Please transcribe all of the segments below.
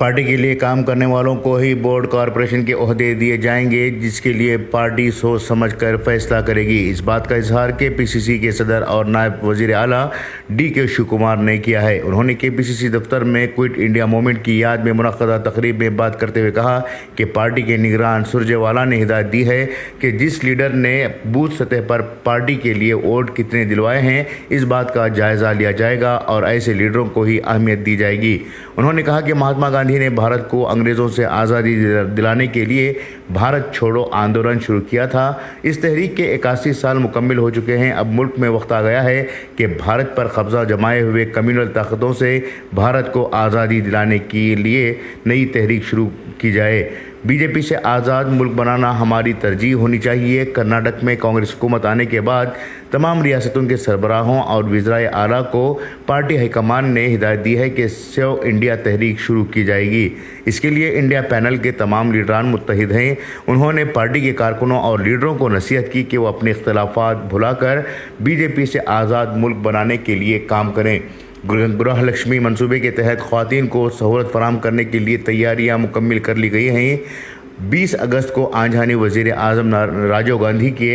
Party के लिए काम करने वालों को ही बोर्ड कॉरपोरेशन के ओहदे दिए जाएंगे, जिसके लिए पार्टी सोच समझकर फैसला करेगी। इस बात का इजहार केपीसीसी के सदर और नायब वजीर आला डी.के. शिव कुमार ने किया है। उन्होंने केपीसीसी दफ्तर में क्विट इंडिया मूवमेंट की याद में मुनक्कदा तकरीब में बात करते हुए कहा कि पार्टी के निगरान सुरजेवाला ने हिदायत दी है कि जिस लीडर ने बूथ सतह पर पार्टी के लिए वोट कितने दिलवाए हैं, इस बात का जायज़ा लिया जाएगा और ऐसे लीडरों को ही अहमियत दी जाएगी। उन्होंने कहा कि महात्मा गांधी ने भारत को अंग्रेज़ों से आज़ादी दिलाने के लिए भारत छोड़ो आंदोलन शुरू किया था। इस तहरीक के 81 साल मुकम्मल हो चुके हैं। अब मुल्क में वक्त आ गया है कि भारत पर कब्ज़ा जमाए हुए कम्युनल ताकतों से भारत को आज़ादी दिलाने के लिए नई तहरीक शुरू की जाए। बीजेपी से आज़ाद मुल्क बनाना हमारी तरजीह होनी चाहिए। कर्नाटक में कांग्रेस हुकूमत आने के बाद तमाम रियासतों के सरबराहों और वज़ीराए आला को पार्टी हाईकमान ने हिदायत दी है कि सेव इंडिया तहरीक शुरू की जाएगी। इसके लिए इंडिया पैनल के तमाम लीडरान मुत्तहिद हैं। उन्होंने पार्टी के कारकुनों और लीडरों को नसीहत की कि वो अपने इख्तलाफात भुलाकर बीजेपी से आज़ाद मुल्क बनाने के लिए काम करें। गृह लक्ष्मी मंसूबे के तहत ख़वातीन को सहूलत फराहम करने के लिए तैयारियां मुकम्मल कर ली गई हैं। 20 अगस्त को आंजहानी वज़ीर आज़म राजीव गांधी के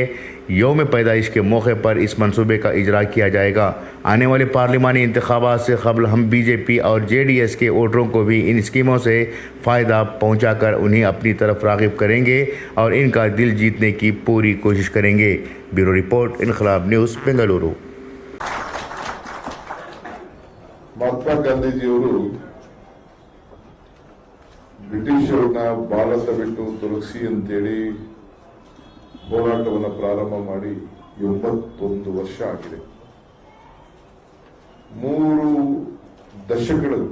यौम पैदाइश के मौके पर इस मंसूबे का इजरा किया जाएगा। आने वाले पार्लिमानी इंतखाबात से कबल हम बीजेपी और जेडीएस के वोटरों को भी इन स्कीमों से फ़ायदा पहुंचाकर उन्हें अपनी तरफ राग़िब करेंगे और इनका दिल जीतने की पूरी कोशिश करेंगे। ब्यूरो रिपोर्ट, इनकलाब न्यूज़, बेंगलुरु। ಮಹಾತ್ಮ ಗಾಂಧೀಜಿಯವರು ಬ್ರಿಟಿಷರನ್ನ ಭಾರತ ಬಿಟ್ಟು ತೊಲಗಿಸಿ ಅಂತೇಳಿ ಹೋರಾಟವನ್ನು ಪ್ರಾರಂಭ ಮಾಡಿ 81 ವರ್ಷ ಆಗಿದೆ। 3 ದಶಕಗಳು